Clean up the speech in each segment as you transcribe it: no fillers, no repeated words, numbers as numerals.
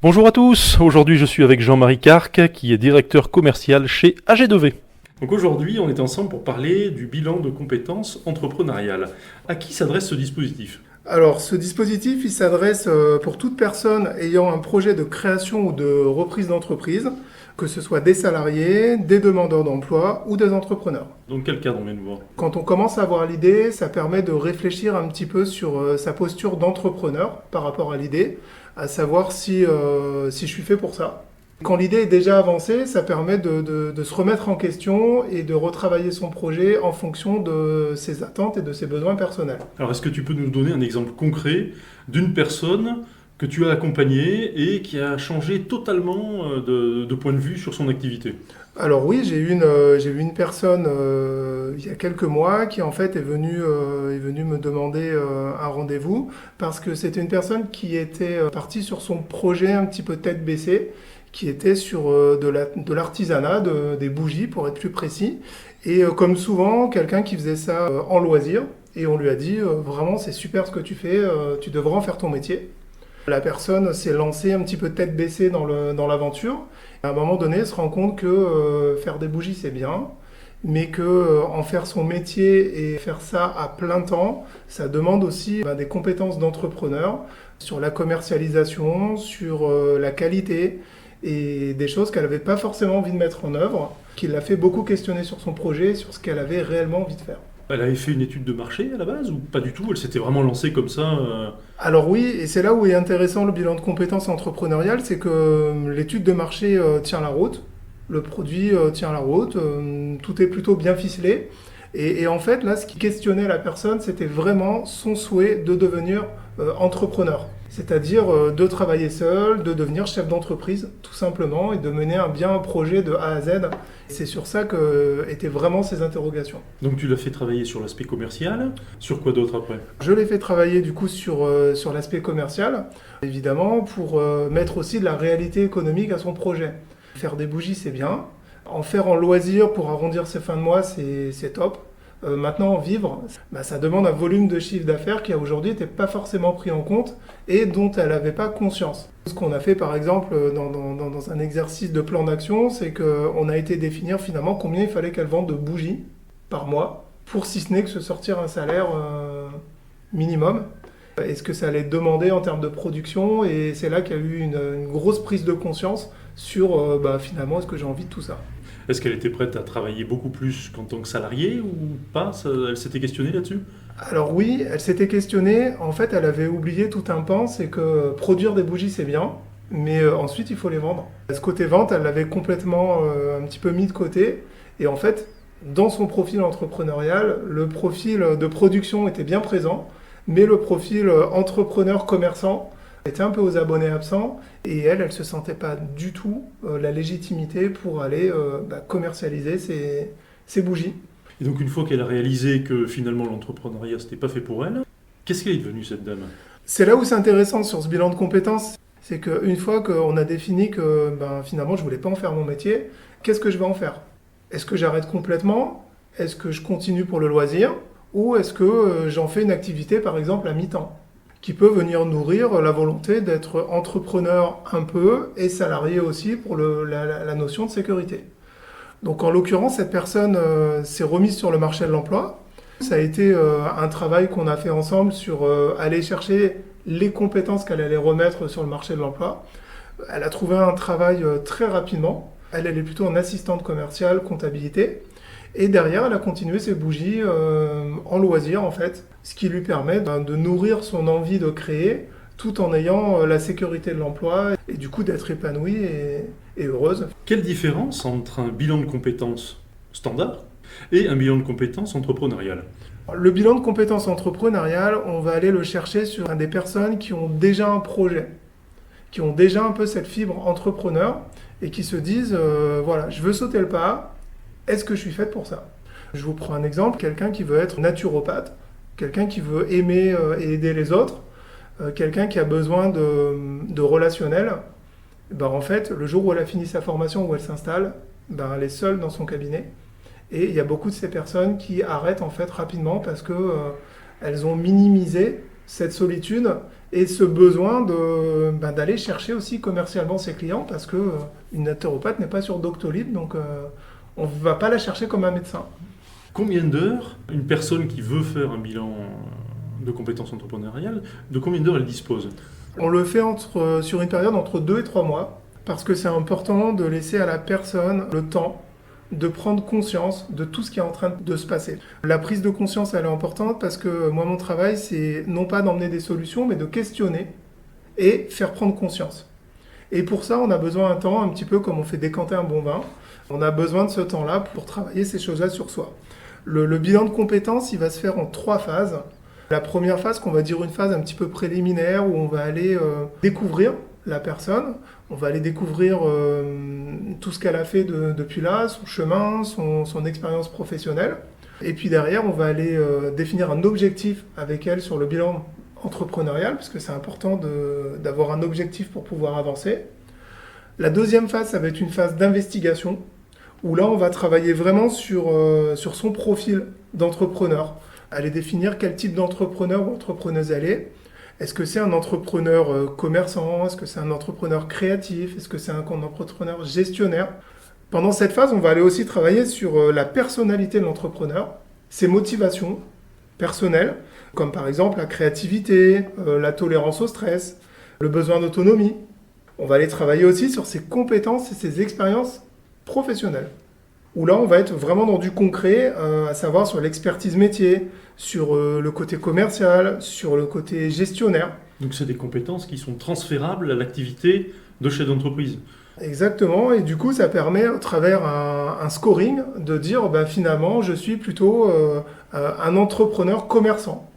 Bonjour à tous, aujourd'hui je suis avec Jean-Marie Carque qui est directeur commercial chez AG2V. Donc aujourd'hui on est ensemble pour parler du bilan de compétences entrepreneuriales. À qui s'adresse ce dispositif ? Alors, ce dispositif, il s'adresse pour toute personne ayant un projet de création ou de reprise d'entreprise, que ce soit des salariés, des demandeurs d'emploi ou des entrepreneurs. Dans quel cadre on vient de voir ? Quand on commence à avoir l'idée, ça permet de réfléchir un petit peu sur sa posture d'entrepreneur par rapport à l'idée, à savoir si je suis fait pour ça. Quand l'idée est déjà avancée, ça permet de se remettre en question et de retravailler son projet en fonction de ses attentes et de ses besoins personnels. Alors est-ce que tu peux nous donner un exemple concret d'une personne que tu as accompagnée et qui a changé totalement de point de vue sur son activité ? Alors oui, j'ai eu une personne il y a quelques mois qui en fait est venue me demander un rendez-vous parce que c'était une personne qui était partie sur son projet un petit peu tête baissée, qui était sur de l'artisanat, des bougies pour être plus précis. Et comme souvent, quelqu'un qui faisait ça en loisir. Et on lui a dit vraiment c'est super ce que tu fais, tu devrais en faire ton métier. La personne s'est lancée un petit peu tête baissée dans l'aventure. À un moment donné, elle se rend compte que faire des bougies c'est bien, mais que en faire son métier et faire ça à plein temps, ça demande aussi des compétences d'entrepreneur sur la commercialisation, sur la qualité et des choses qu'elle n'avait pas forcément envie de mettre en œuvre, qui l'a fait beaucoup questionner sur son projet, sur ce qu'elle avait réellement envie de faire. Elle avait fait une étude de marché à la base ou pas du tout ? Elle s'était vraiment lancée comme ça Alors oui, et c'est là où est intéressant le bilan de compétences entrepreneuriales, c'est que l'étude de marché tient la route, le produit tient la route, tout est plutôt bien ficelé. Et en fait, là, ce qui questionnait la personne, c'était vraiment son souhait de devenir entrepreneur. C'est-à-dire de travailler seul, de devenir chef d'entreprise, tout simplement, et de mener un projet de A à Z. C'est sur ça qu'étaient vraiment ses interrogations. Donc tu l'as fait travailler sur l'aspect commercial, sur quoi d'autre après ? Je l'ai fait travailler du coup sur l'aspect commercial, évidemment, pour mettre aussi de la réalité économique à son projet. Faire des bougies, c'est bien. En faire en loisir pour arrondir ses fins de mois, c'est top. Maintenant, en vivre, ça demande un volume de chiffre d'affaires qui aujourd'hui n'était pas forcément pris en compte et dont elle n'avait pas conscience. Ce qu'on a fait par exemple dans un exercice de plan d'action, c'est qu'on a été définir finalement combien il fallait qu'elle vende de bougies par mois pour si ce n'est que se sortir un salaire minimum. Et ce que ça allait demander en termes de production, et c'est là qu'il y a eu une grosse prise de conscience sur finalement est-ce que j'ai envie de tout ça. Est-ce qu'elle était prête à travailler beaucoup plus qu'en tant que salariée ou pas ? Elle s'était questionnée là-dessus ? Alors oui, elle s'était questionnée. En fait, elle avait oublié tout un pan, c'est que produire des bougies, c'est bien, mais ensuite, il faut les vendre. Ce côté vente, elle l'avait complètement un petit peu mis de côté. Et en fait, dans son profil entrepreneurial, le profil de production était bien présent, mais le profil entrepreneur-commerçant était un peu aux abonnés absents, et elle ne se sentait pas du tout la légitimité pour aller commercialiser ses bougies. Et donc une fois qu'elle a réalisé que finalement l'entrepreneuriat c'était pas fait pour elle, qu'est-ce qu'elle est devenue cette dame ? C'est là où c'est intéressant sur ce bilan de compétences, c'est qu'une fois qu'on a défini que finalement je voulais pas en faire mon métier, qu'est-ce que je vais en faire ? Est-ce que j'arrête complètement ? Est-ce que je continue pour le loisir ? Ou est-ce que j'en fais une activité par exemple à mi-temps ? Qui peut venir nourrir la volonté d'être entrepreneur un peu et salarié aussi pour la notion de sécurité. Donc en l'occurrence, cette personne s'est remise sur le marché de l'emploi. Ça a été un travail qu'on a fait ensemble sur aller chercher les compétences qu'elle allait remettre sur le marché de l'emploi. Elle a trouvé un travail très rapidement. Elle est plutôt en assistante commerciale, comptabilité. Et derrière, elle a continué ses bougies en loisir, en fait, ce qui lui permet de nourrir son envie de créer tout en ayant la sécurité de l'emploi et du coup d'être épanouie et heureuse. Quelle différence entre un bilan de compétences standard et un bilan de compétences entrepreneurial ? Le bilan de compétences entrepreneuriales, on va aller le chercher sur des personnes qui ont déjà un projet, qui ont déjà un peu cette fibre entrepreneur et qui se disent voilà, je veux sauter le pas. Est-ce que je suis faite pour ça ? Je vous prends un exemple, quelqu'un qui veut être naturopathe, quelqu'un qui veut aimer et aider les autres, quelqu'un qui a besoin de relationnel. En fait, le jour où elle a fini sa formation, où elle s'installe, elle est seule dans son cabinet. Et il y a beaucoup de ces personnes qui arrêtent en fait rapidement parce qu'elles ont minimisé cette solitude et ce besoin d'aller chercher aussi commercialement ses clients parce que une naturopathe n'est pas sur Doctolib, donc on ne va pas la chercher comme un médecin. Combien d'heures une personne qui veut faire un bilan de compétences entrepreneuriales, de combien d'heures elle dispose? On le fait sur une période entre 2 et 3 mois parce que c'est important de laisser à la personne le temps de prendre conscience de tout ce qui est en train de se passer. La prise de conscience, elle est importante parce que moi, mon travail, c'est non pas d'emmener des solutions, mais de questionner et faire prendre conscience. Et pour ça, on a besoin d'un temps, un petit peu comme on fait décanter un bon vin. On a besoin de ce temps-là pour travailler ces choses-là sur soi. Le bilan de compétences, il va se faire en 3 phases. La première phase, qu'on va dire une phase un petit peu préliminaire, où on va aller découvrir la personne, on va aller découvrir tout ce qu'elle a fait depuis là, son chemin, son expérience professionnelle. Et puis derrière, on va aller définir un objectif avec elle sur le bilan entrepreneurial, parce que c'est important d'avoir un objectif pour pouvoir avancer. La deuxième phase, ça va être une phase d'investigation, où là, on va travailler vraiment sur son profil d'entrepreneur. Aller définir quel type d'entrepreneur ou entrepreneuse elle est. Est-ce que c'est un entrepreneur commerçant? Est-ce que c'est un entrepreneur créatif? Est-ce que c'est un entrepreneur gestionnaire? Pendant cette phase, on va aller aussi travailler sur la personnalité de l'entrepreneur, ses motivations personnelles, comme par exemple la créativité, la tolérance au stress, le besoin d'autonomie. On va aller travailler aussi sur ses compétences et ses expériences professionnelles, où là, on va être vraiment dans du concret, à savoir sur l'expertise métier, sur le côté commercial, sur le côté gestionnaire. Donc c'est des compétences qui sont transférables à l'activité de chef d'entreprise. Exactement, et du coup, ça permet, à travers un scoring, de dire, finalement, je suis plutôt un entrepreneur commerçant.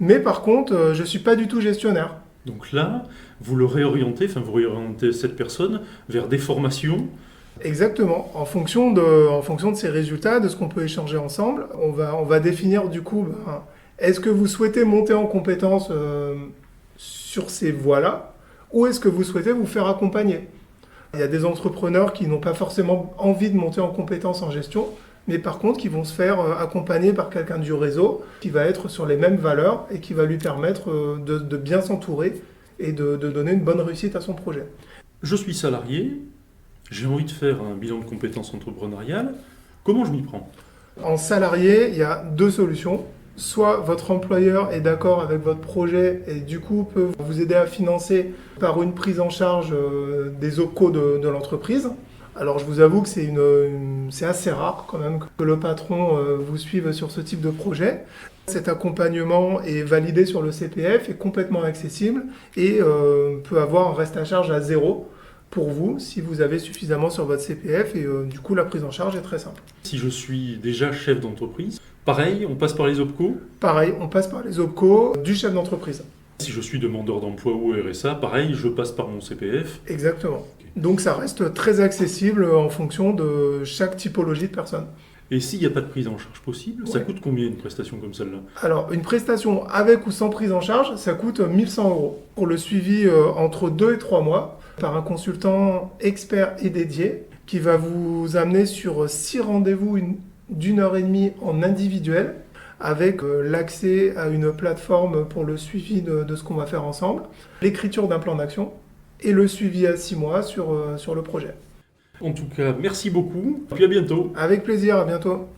Mais par contre, je ne suis pas du tout gestionnaire. Donc là, vous réorientez cette personne vers des formations. Exactement. En fonction de ces résultats, de ce qu'on peut échanger ensemble, on va définir du coup, est-ce que vous souhaitez monter en compétence sur ces voies-là, ou est-ce que vous souhaitez vous faire accompagner? Il y a des entrepreneurs qui n'ont pas forcément envie de monter en compétence en gestion, mais par contre qui vont se faire accompagner par quelqu'un du réseau qui va être sur les mêmes valeurs et qui va lui permettre de bien s'entourer et de donner une bonne réussite à son projet. Je suis salarié. J'ai envie de faire un bilan de compétences entrepreneuriales. Comment je m'y prends? En salarié, il y a 2 solutions. Soit votre employeur est d'accord avec votre projet et du coup peut vous aider à financer par une prise en charge des OPCO de l'entreprise. Alors je vous avoue que c'est assez rare quand même que le patron vous suive sur ce type de projet. Cet accompagnement est validé sur le CPF, est complètement accessible et peut avoir un reste à charge à 0. Pour vous, si vous avez suffisamment sur votre CPF, et du coup la prise en charge est très simple. Si je suis déjà chef d'entreprise, pareil, on passe par les OPCO? Pareil, on passe par les OPCO du chef d'entreprise. Si je suis demandeur d'emploi ou RSA, pareil, je passe par mon CPF? Exactement. Okay. Donc ça reste très accessible en fonction de chaque typologie de personne. Et s'il n'y a pas de prise en charge possible, ça coûte combien une prestation comme celle-là? Alors, une prestation avec ou sans prise en charge, ça coûte 1 100 € pour le suivi entre 2 et 3 mois par un consultant expert et dédié qui va vous amener sur 6 rendez-vous d'1h30 en individuel avec l'accès à une plateforme pour le suivi de ce qu'on va faire ensemble, l'écriture d'un plan d'action et le suivi à 6 mois sur le projet. En tout cas, merci beaucoup, puis à bientôt. Avec plaisir, à bientôt.